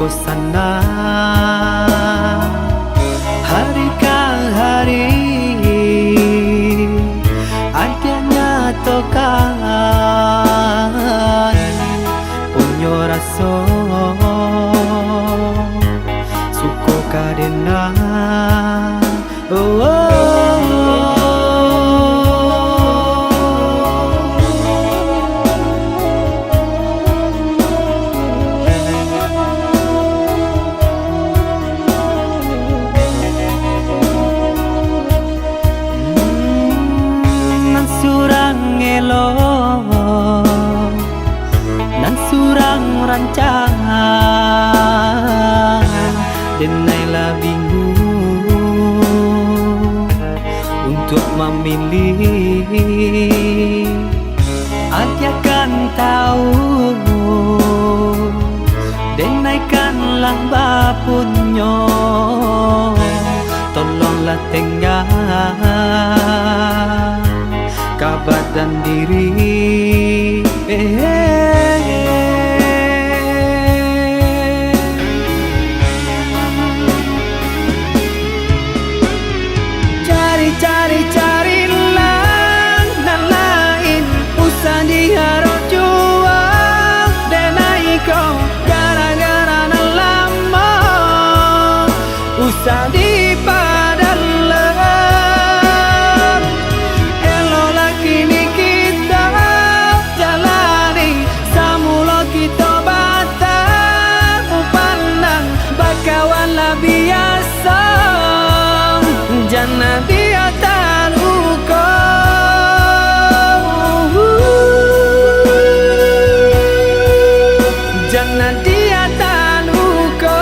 sana hari ke hari adanya tokan punyo raso suko kadena nan surang rancangan denailah bingung untuk memilih. Dia kan tahu denaikanlah bapunyo, tolonglah tengah kabar dan diri. Carilah nan lain usah diharap juang denai kau gara-gara nan lama usah dipadalem. Elolah kini kita jalani samula kita batang pandang bakawan lah biasa jangan dia taluko. Jangan dia taluko.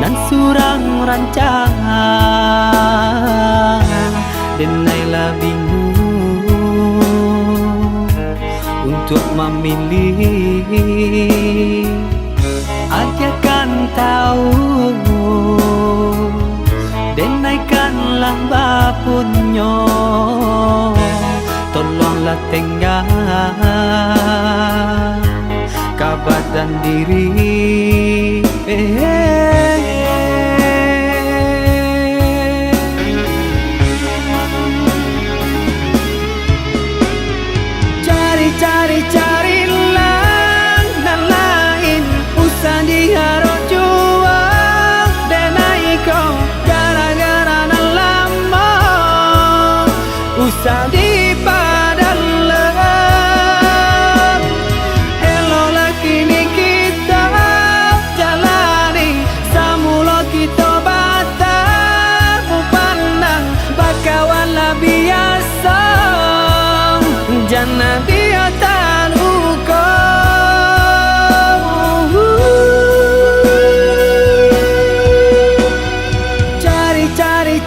Nan surang rancangan denailah bingung untuk memilih. Dia kan tahu denaikanlah bapunyo, tolonglah tengah kabar dan diri. Carilah nan lain usah diharap juang denai kau gara-gara nan lama usah dipadalem. Elolah kini kita jalani samula kita batang pandang bakawan lah biasa jangan dia taluko.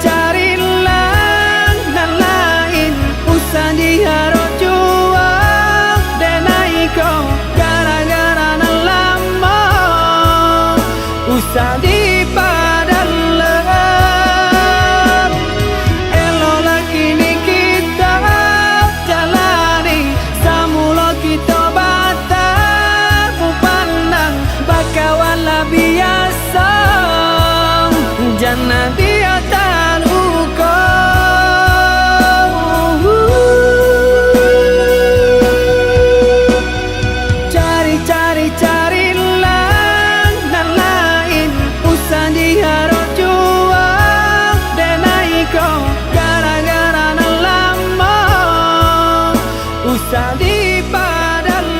Carilah nan lain usah diharap juang denai kau gara-gara nan lama usah dipadalem. Elolah kini kita jalani samula kita batang pandang bakawan lah biasa jangan dia taluko. Carilah nan lain usah diharap juang denai kau gara-gara nan lama usah dipadalem.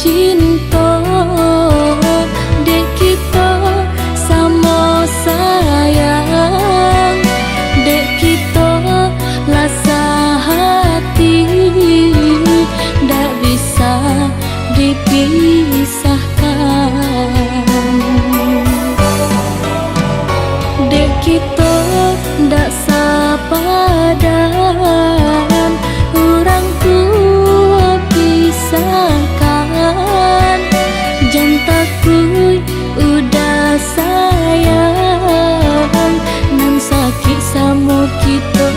cinta, dek kita sama sayang, dek kita rasa hati, tak bisa dipisahkan. Dek kita tak sepadan, orang tua pisahkan. Jangan takut udah sayang, nan sakit sama kita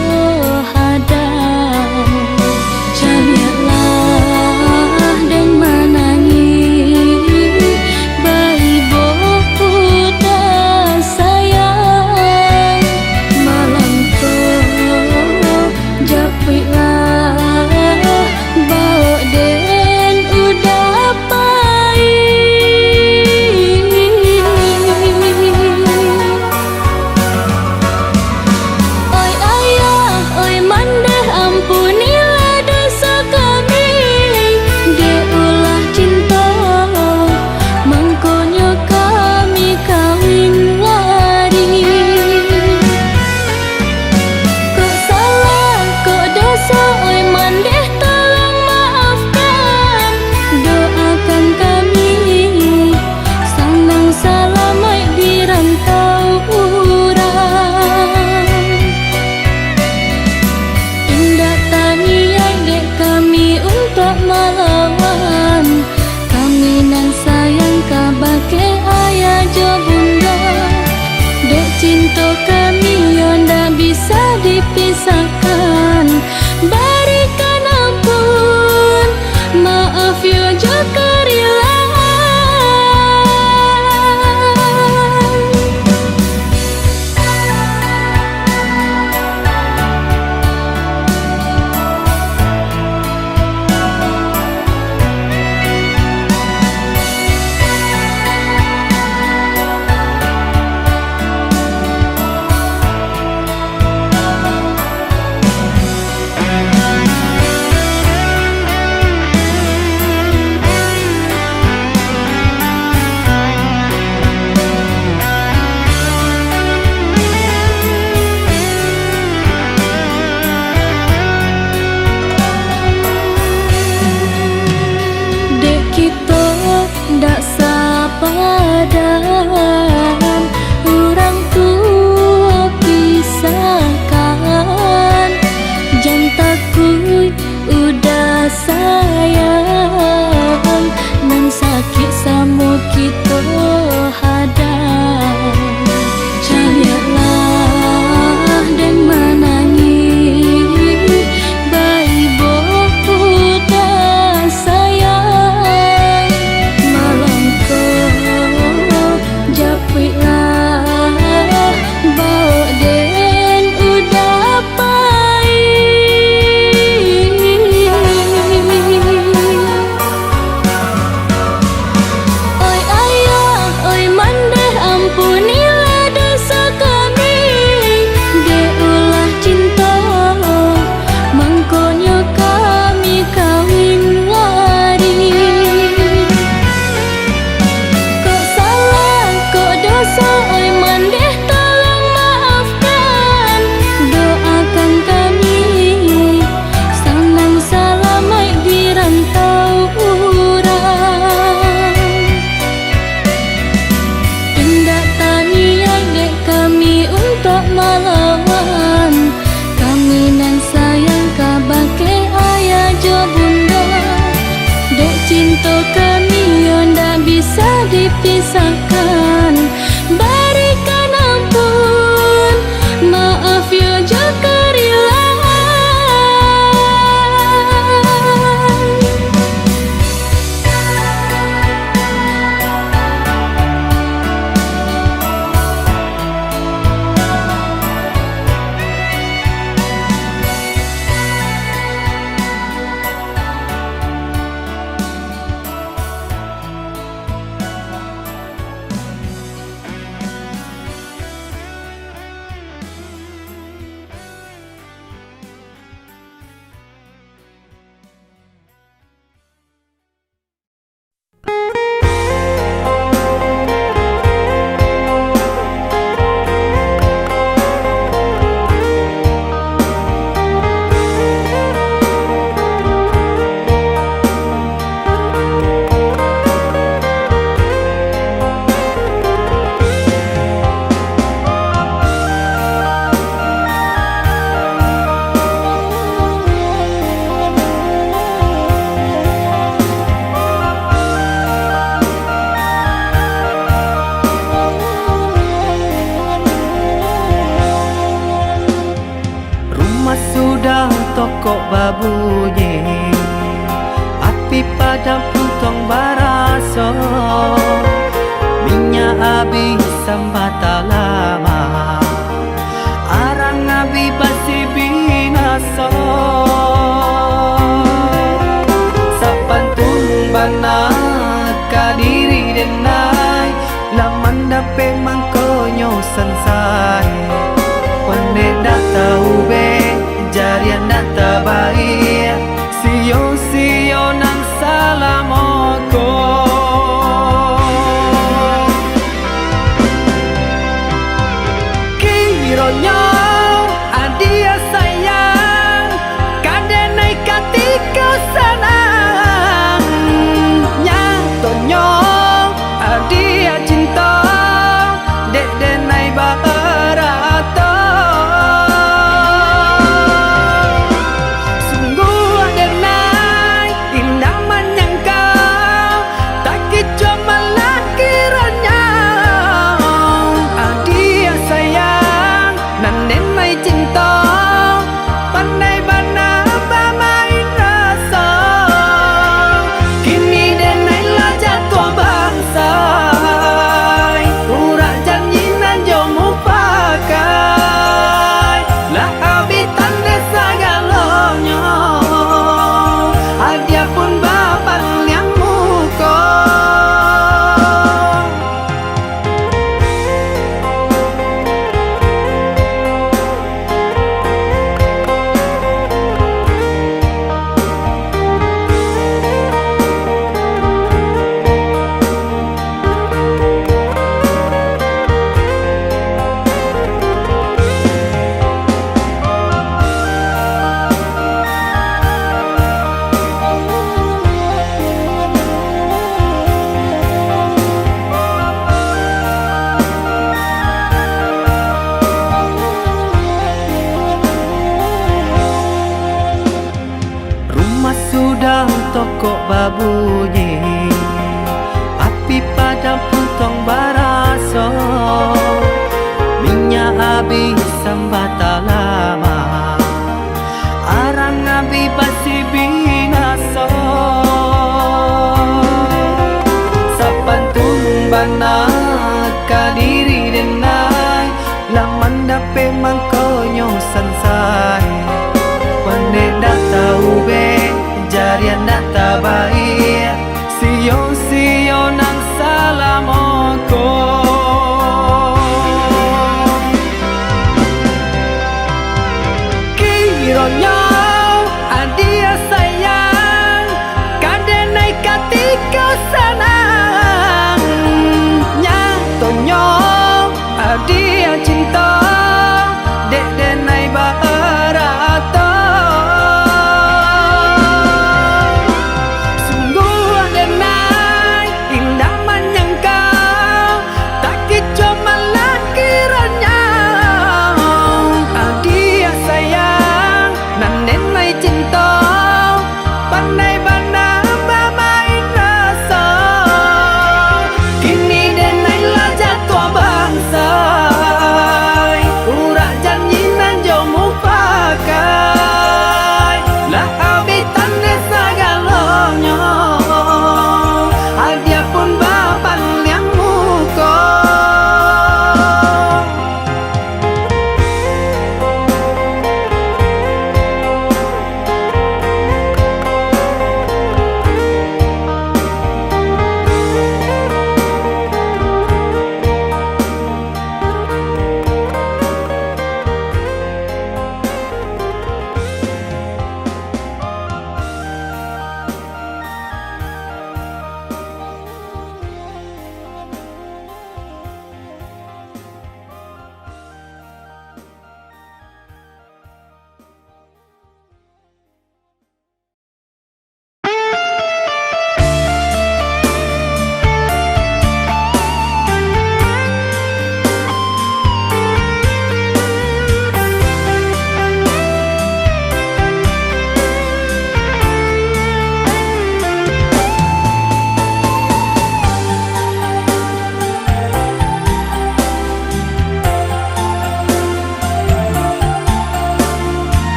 hadang. Janganlah dan menangis, bayi boku dah sayang. Malam tu japitlah bau den udah pahit. Oi ayah, oi mandeh, ampunilah dosa kami. Dia ulah cinta, mangkonya kami kawin lari. Kok salah, kok dosa, oi mandeh tolong maafkan. Doakan kami sandang selamat di rantau urang. Indah taniai dek kami untuk melawan. Kami nan sayang kabake ayah jo bunda. Dek cinta kami yang tak bisa dipisahkan. Berikan ampun, maaf yo jo kerilaan. Dek kita tak sepadan, orang tua pisahkan. Jangan takut udah sayang, nan sakit sama kita hadang. Janganlah dan menangis, bayi boku dah sayang. Malam kau japitlah bau den udah pahit. Oi ayah, oi mandeh, ampunilah dosa kami. Dia ulah cinta, mangkonya kami kawin lari. Kok salah, kok dosa, oi mandeh tolong maafkan. Doakan kami sandang selamat di rantau urang. Indah taniai dek kami untuk melawan. Kami nan sayang kabake ayah jo bunda. Dek cinta kami yang tak bisa dipisahkan. Berikan ampun, maaf yo jo kerilaan. toko babunyi, api padam puntong baraso, minyak habis sambata lama, arang abi basi binaso. Sapantun bana kadiri denai, laman dape mangkonyo sansai, pande data ube jarian data baik, sio nang salamoko. Kironyo adia sayang, kadenai katika senang, nyatonyo adia cinta, dek denai barato. Sungguh denai indah menyangkau, tak kicu melakiranya. Adia sayang nan denai cinta, pandai bana bermain rasa. Kini denai lah jatuh bangsa, urak janji nan jomu pakai, lah habitan desa galonyo, adia pun bapak yang muko. Rumah sudah toko babunyi, api padam puntong baraso, minyak habis sambata lama, arang abi basi binaso. Sapantun bana kadiri denai, laman dape mangkonyo sansai, pande data ube jarian data baik, sio nang salamoko. Kironyo adia sayang, kadenai katika senang, nyatonyo adia cinta, dek denai barato. Sungguh denai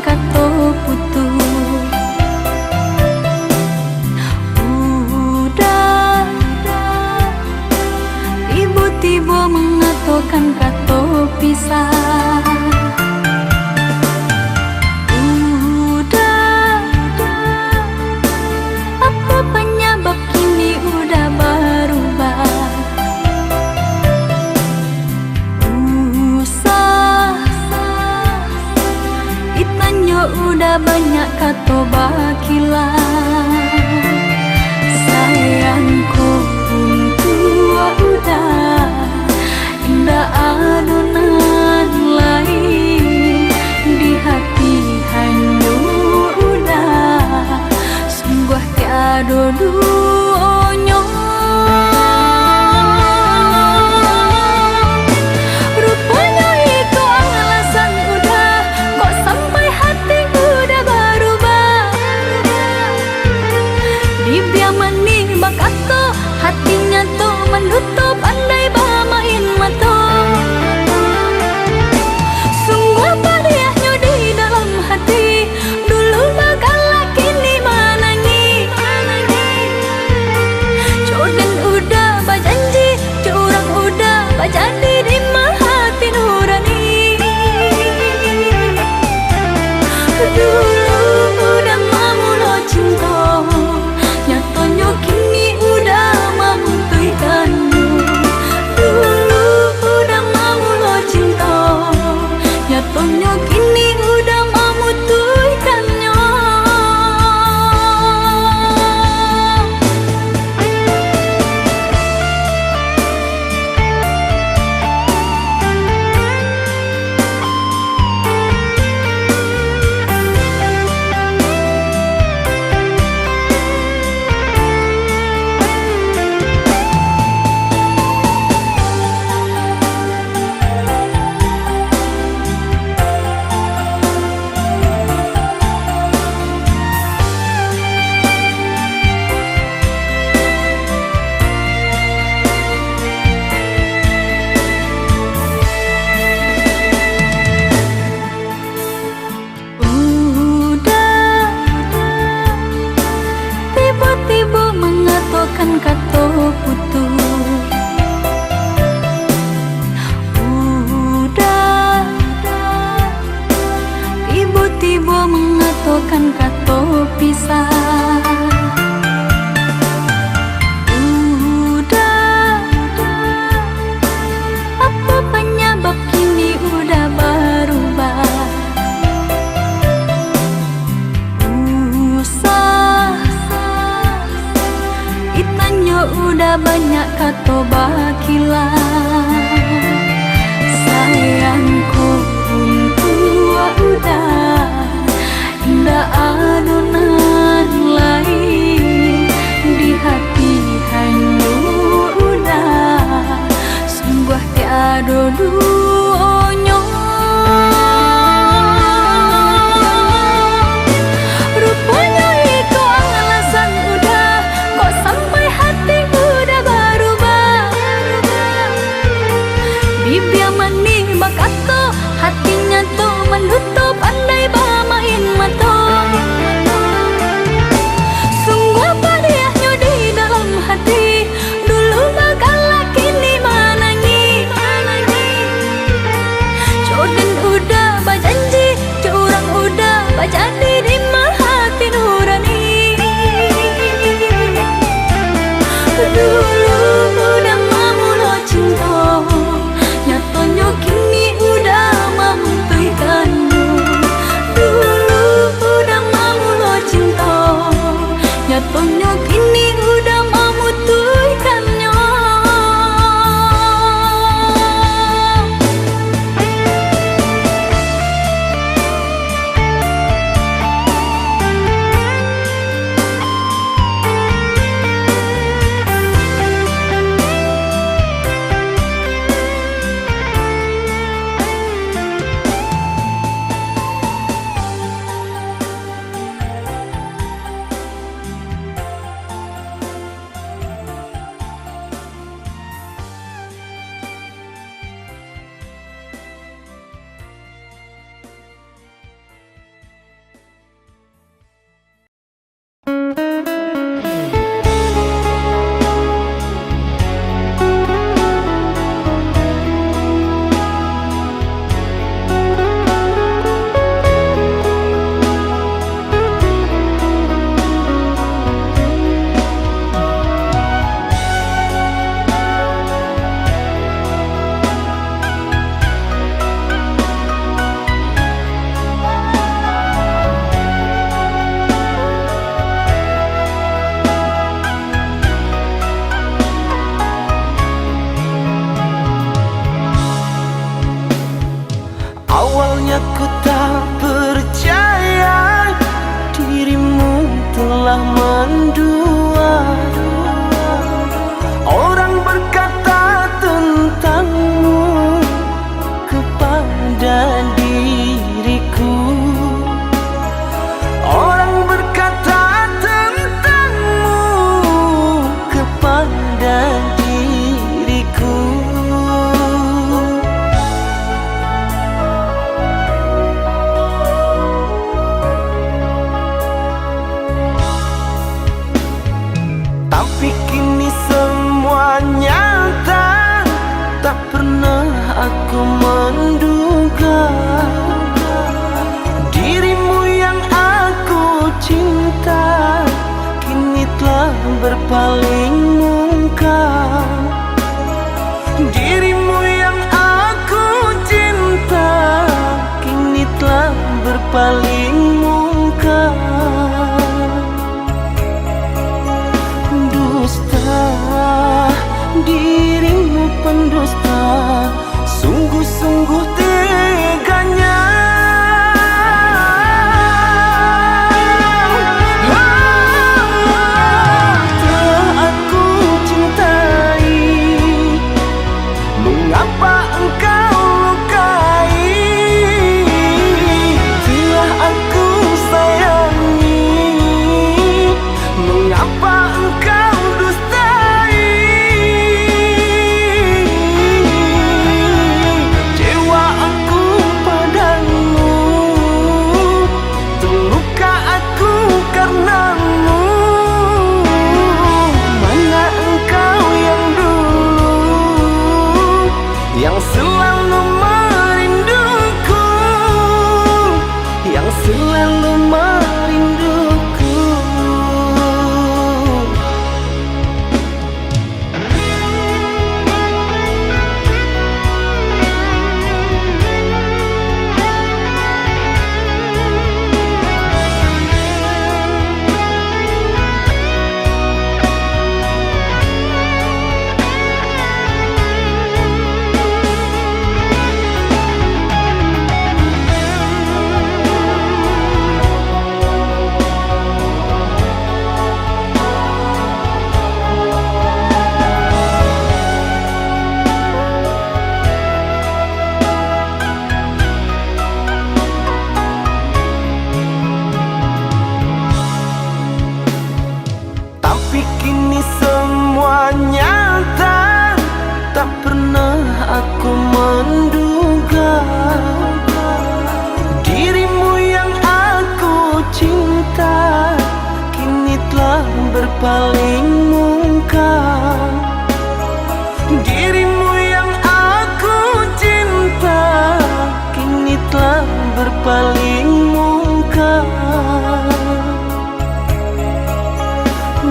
kato putus. Udah tiba-tiba mengatakan kato pisah. Udah apa penyebab kini udah berubah? Itanya udah banyak kato bakilah. Sayangku tua udah indah adonan lain di hati hanya udah sungguh tiada duanya. Rupanya itu alasan udah kok sampai hati udah berubah. Dibiar manis bakato hatinya tuh menutup andai bermain mata. Sungguh padiahnya di dalam hati. Dulu bagala kini menangi. Jodoh udah berjanji, curang udah berjadi di hati nurani. Dulu udah mamula cinta, nyatanya kini udah memberikanmu. Dulu udah mamula cinta, nyatanya kini udah memutihkannya. Tiba-tiba mengatakan kato putus. Udah tiba-tiba mengatakan kato pisah. Udah apa penyebab kini udah berubah? Itanya udah banyak kato bakilah. Sayangku tua udah indah adonan lain di hati hanya udah sungguh tiada duanya. Rupanya itu alasan udah kok sampai hati udah berubah. Dirimu yang aku cinta kini telah berpaling muka. Dusta, dirimu pendusta, sungguh-sungguh teganya. Telah aku cintai, mengapa engkau lukai? Telah aku sayangi, mengapa engkau dustai? Dewa aku padamu, terluka aku karenamu. Mana engkau yang dulu, yang selalu merinduku, yang selalu merinduku. Tapi kini semua nyata, tak pernah aku menduga. Dirimu yang aku cinta kini telah berpaling muka. Dirimu yang aku cinta kini telah berpaling muka.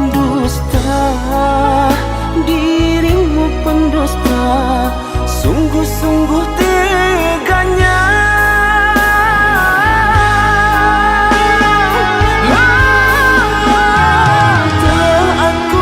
Dusta, dirimu pendusta, sungguh-sungguh teganya. Telah aku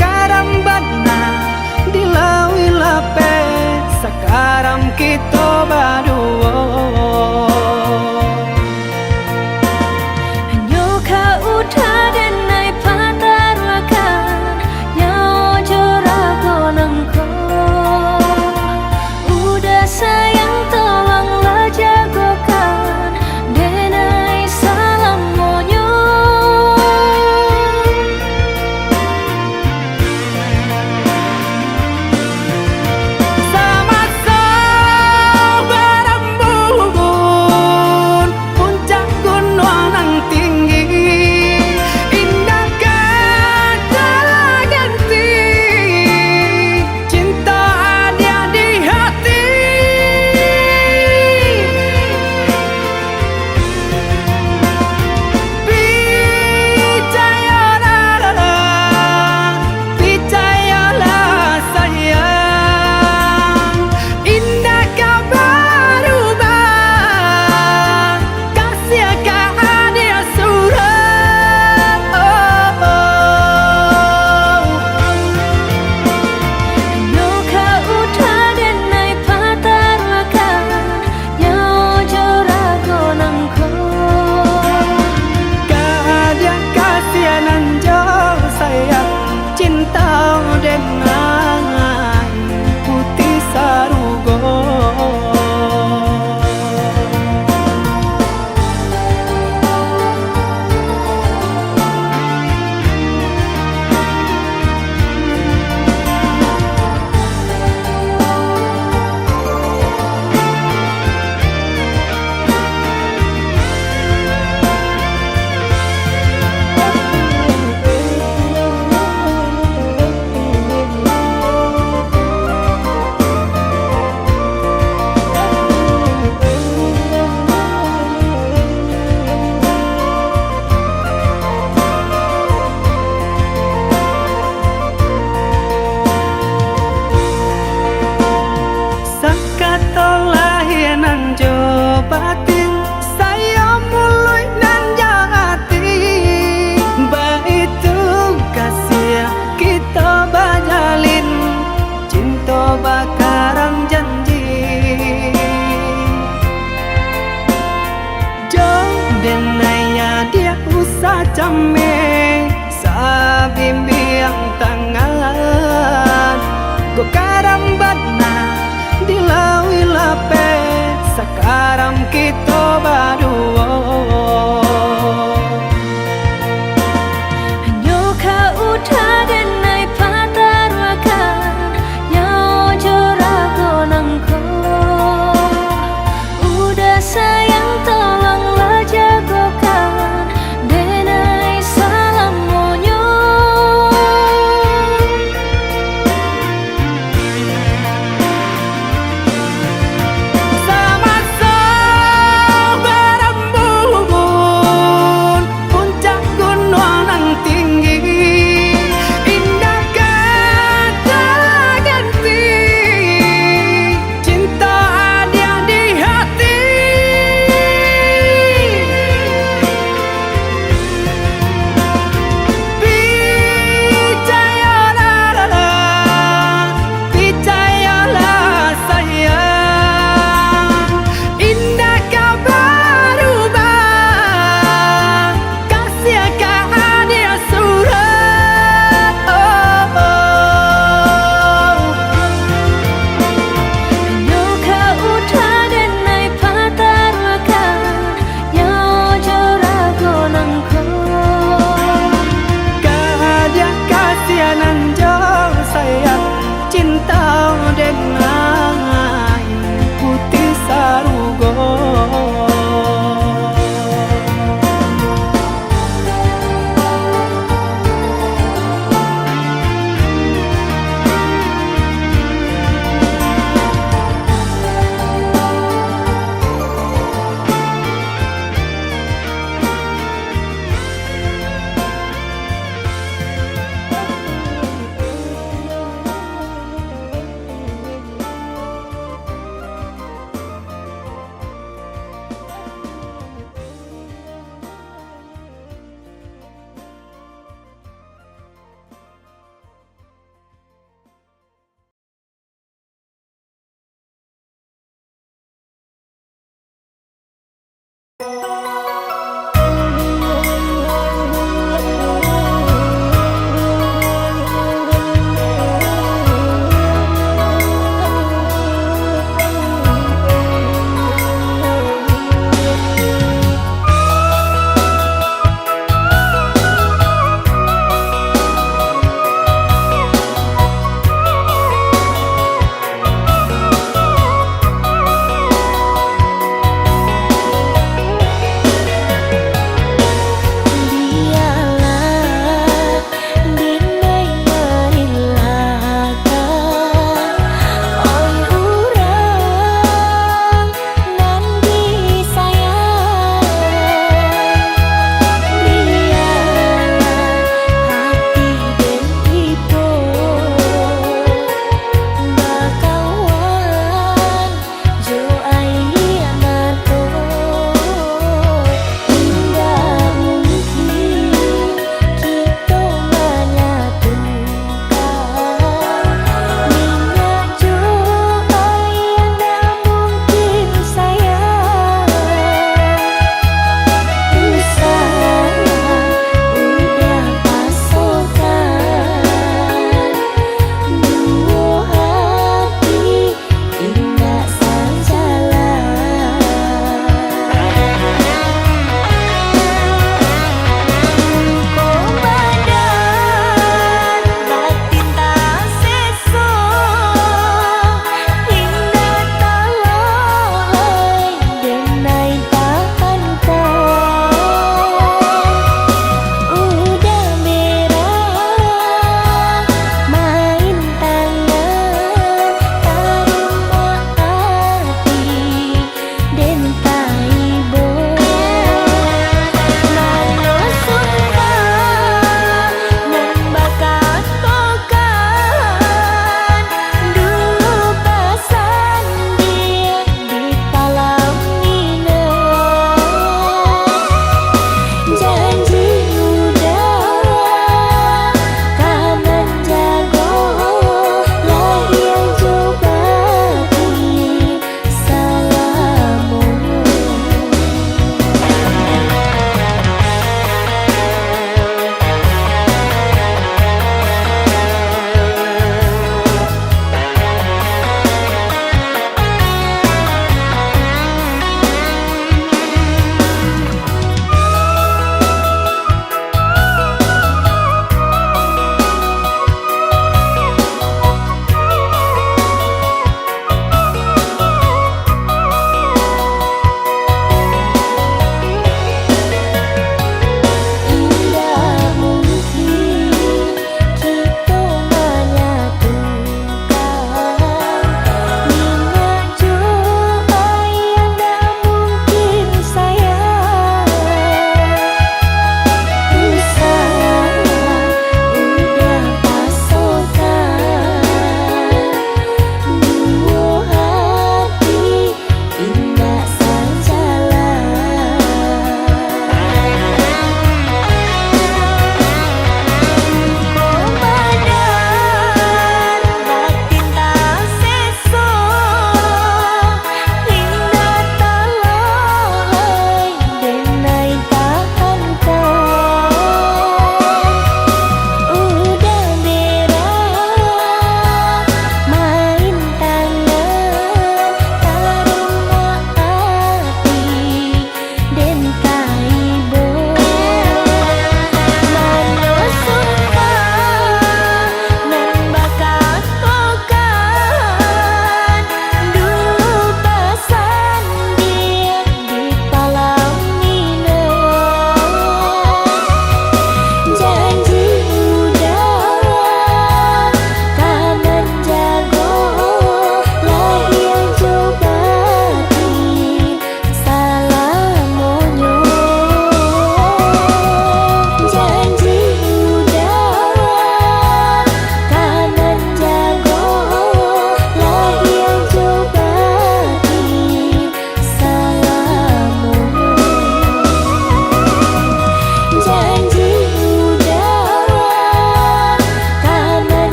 karambana dilawi lape sakaram kita baduo. Hanya kau dan nai patar lakan Nyawa jorago nangko Udah sayang tolonglah jagokan Denai salam monyo Sama berembun puncak gunung nang tinggi indah kata ganti cinta ada di hati percayalah sayang indah kau berubah kasih kau ada surat Hanya kau dan nai patar lakan Nyawa jorago nangko Kada kasihanan jauh sayang cinta dengan putih sarugo. Sakatolah nan jo batin saya mulai nan jati baitu kasih kita bajalin cinta bakarang janji jauh denaya dia usah came sabimbi yang tangan go karambana dilawi lape sakaram kita baduo. Hanya kau dan nai patar lakan Nyawa jorago nangko Udah sayang tolonglah jagokan Denai salam monyo Sama berembun puncak gunung nang tinggi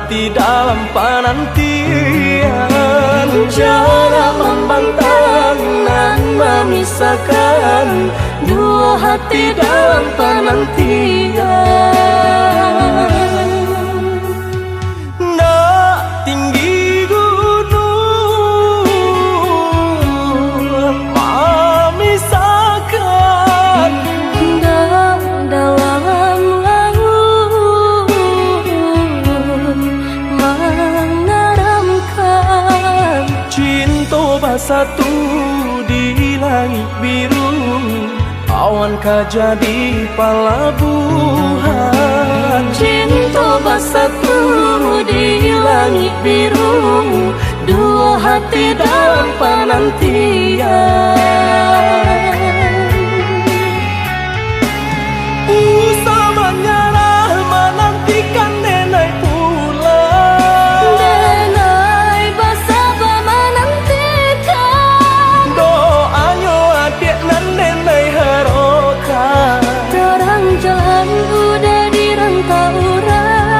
hati dalam penantian. Jarak membentang dan memisahkan dua hati dalam penantian. Nak tinggi gunung memisahkan, dan dalam laut mengeramkan. cinta bersatu di langit biru, awankah jadi pelabuhan. Cinta bersatu di langit biru, dua hati dalam penantian. Usah menyerah menantikan nenek pulang. Denai bersabar menantikan, Doanya adik dan nenek harokan. terang jalan udah dirantau orang.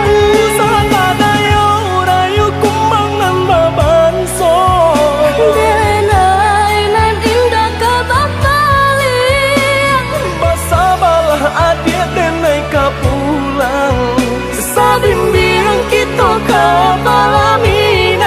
Usah kadayo rayu kumbang dan babanso. Denai nan indah kebalik, Bersabarlah adik nenek ka pulang. Sabimbing kita ka palaminan.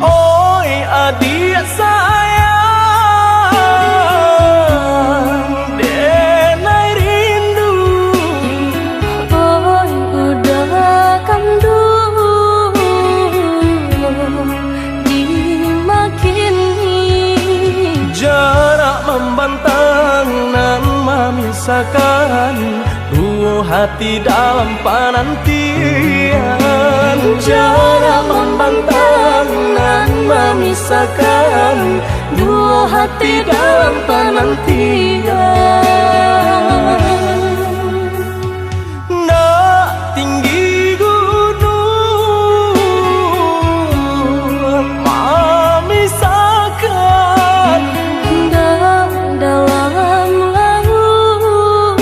Oi adik sayang, denai rindu. oi udah kandu dimakini. Jarak membentang dan memisahkan dua hati dalam penantian. Jarak membentang dan memisahkan dua hati dalam penantian. Nak tinggi gunung memisahkan, Dan dalam laut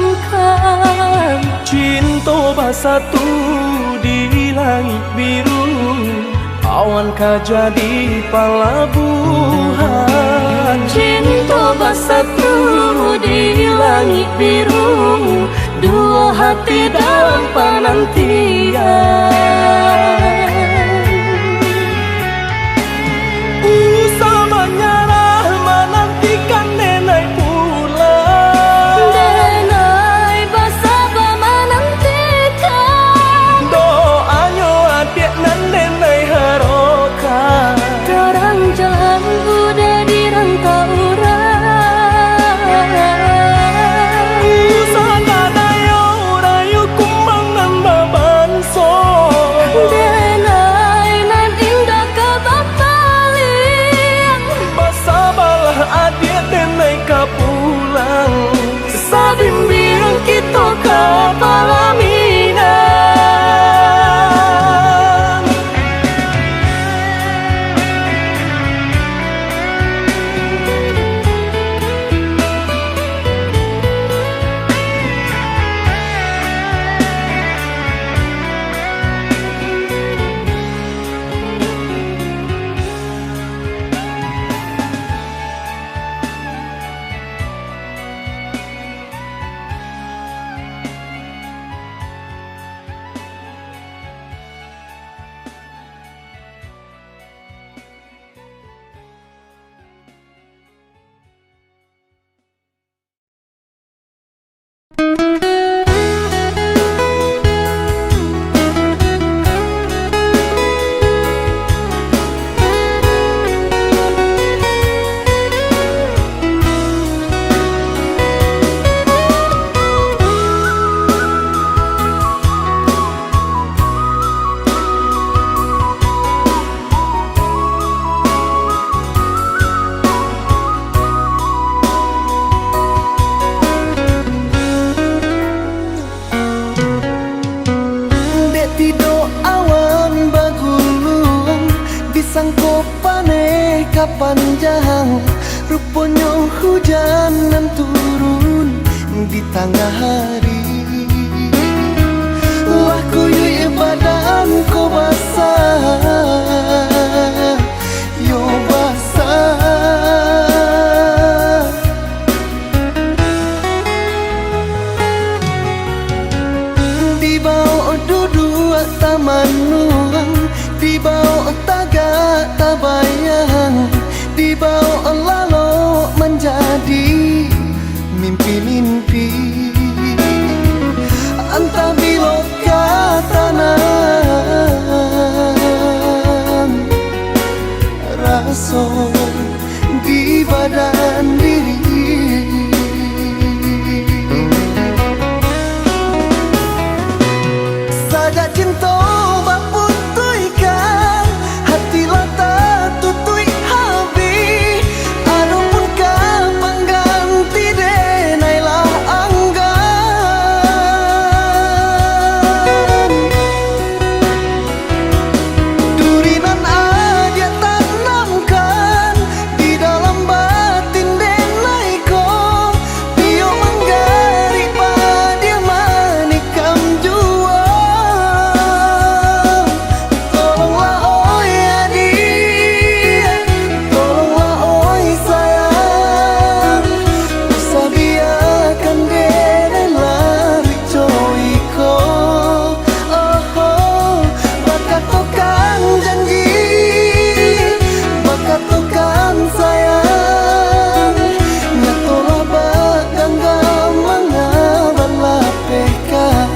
mengeramkan. cinta bersatu di langit biru, awankah jadi pelabuhan. Cinta bersatu di langit biru, dua hati dalam penantian. Usah menyerah menantikan nenek pulang. Denai bersabar menantikan, Doanya adik dan nenek harokan. terang jalan udah dirantau orang. Usah kadayo rayu kumbang dan babanso. Denai sangkopane kapanjang, rupanya hujan nan turun di tengah hari. Wah kuyuy badan ko basah, yo basah. Di bawah duduk taman nuang, di bawah tagak tabayang, di bawah lalu menjadi mimpi-mimpi. Entah bila katanan rasa di badan diri. Sajak cinta baputuykan, hati lata tutui habis. Adapun kapan ganti denailah anggan. Durinan aja tanamkan di dalam batin denaiku. Bio menggari pada manikam jua. Tolonglah oi adik, tolonglah oi sayang, usah biarkan dene lari coiko. Oh, bakat tukang janji, bakat tukang sayang, nyatolah bagang gamangaban lapekan.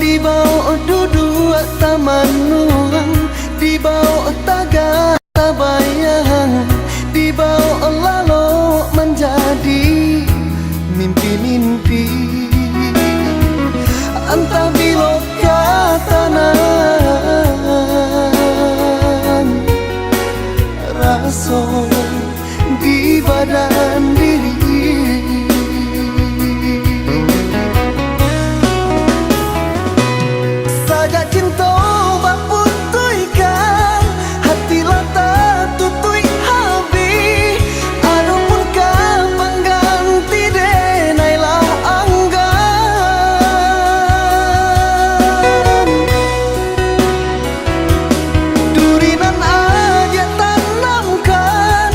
Di bawah duduk taman nuang, di bawah tagak tabayang, di bawah lalu menjadi mimpi-mimpi. Entah bila katanan rasa di badan diri. Sajak cinta baputuykan, hati lata tutui habis. Adapun kapan ganti denailah anggan. Durinan aja tanamkan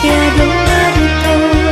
tiada bertemu.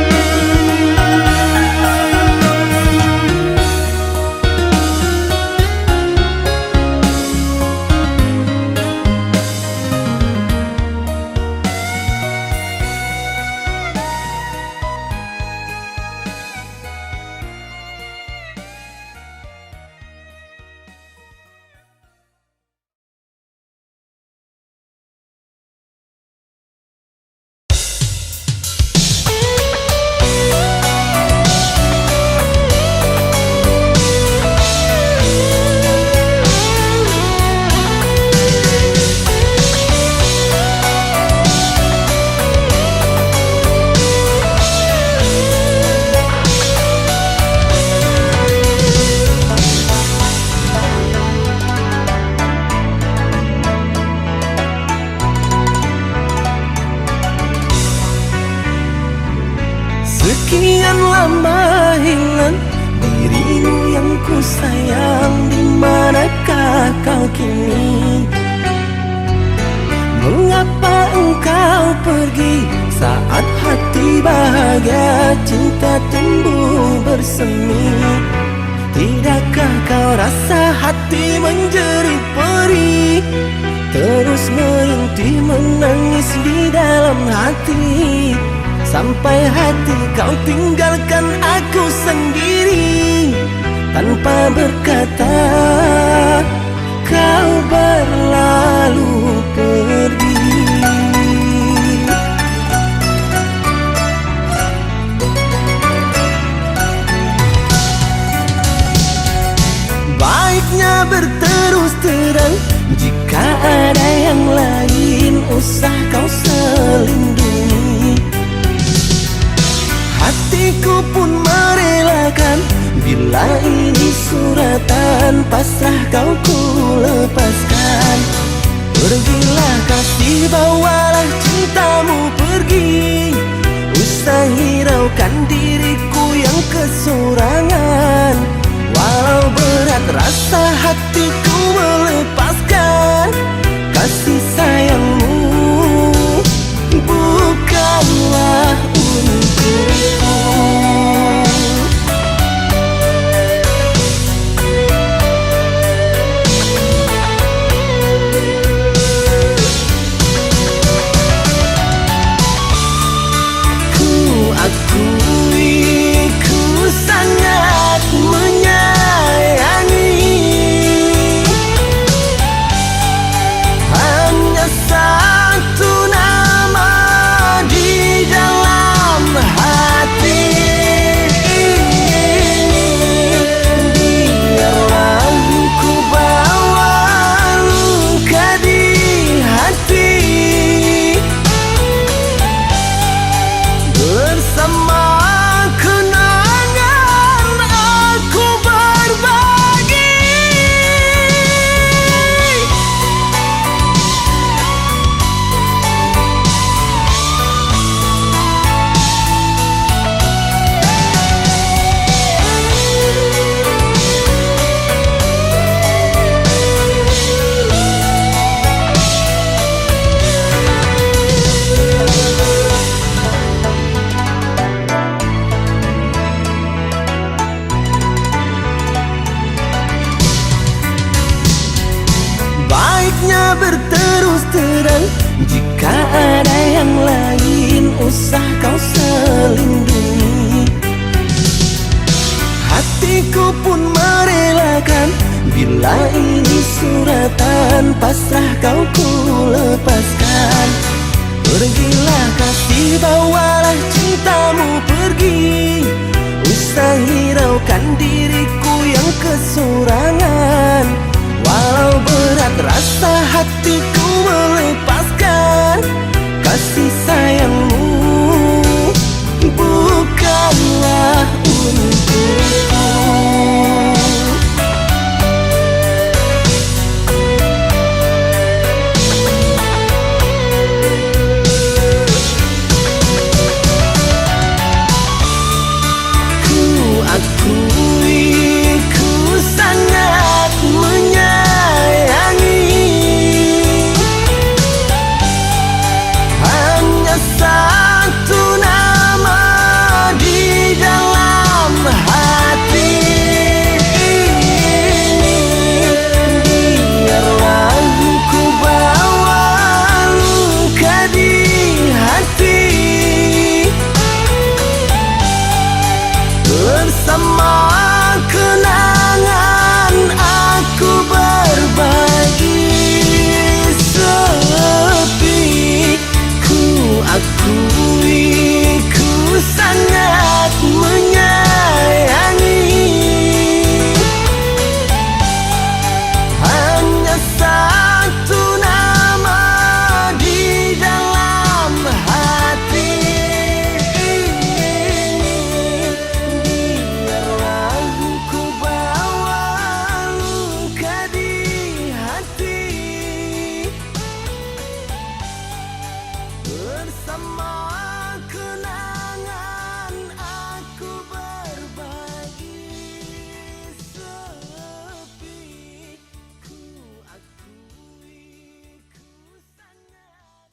Sekian lama hilang dirimu yang ku sayang, di manakah kau kini? Mengapa engkau pergi saat hati bahagia cinta tumbuh bersemi? Tidakkah kau rasa hati menjerit perih, terus merintih menangis di dalam hati, sampai hati kau tinggalkan aku sendiri. Tanpa berkata kau berlalu pergi. Baiknya berterus terang, jika ada yang lain usah kau selindungi. Hatiku pun merelakan, bila ini suratan pasrah kau ku lepaskan. Pergilah kasih, bawalah cintamu pergi, usah hiraukan diriku yang kesorangan. Walau berat rasa hatiku melepaskan kasih sayangmu, bukanlah untukku. Ku sangat menyayangi usah kau selindungi. Hatiku pun merelakan, bila ini suratan, pasrah kau ku lepaskan. Pergilah kasih, bawalah cintamu pergi, usah hiraukan diriku yang kesorangan. Walau berat rasa hatiku melepaskan kasih sayangmu, bukanlah untukku. Akui ku sangat menyayangi, hanya satu nama di dalam hati ini. Biarlah ku bawa luka di hati, bersama kenangan aku berbagi. Sepi ku akui ku sangat menyayangi, hanya satu nama di dalam hati ini. Biarlah ku bawa luka di hati, bersama kenangan aku berbagi. Sepi ku akui ku sangat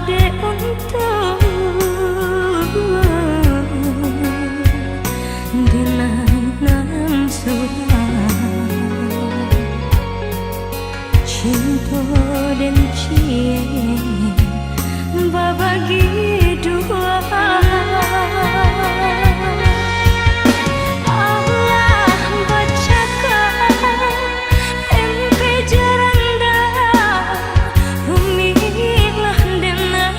de untuk dinanam surah cinta dan cie babagi dua Allah bacakan empe jaranda umilah denang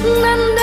Nanda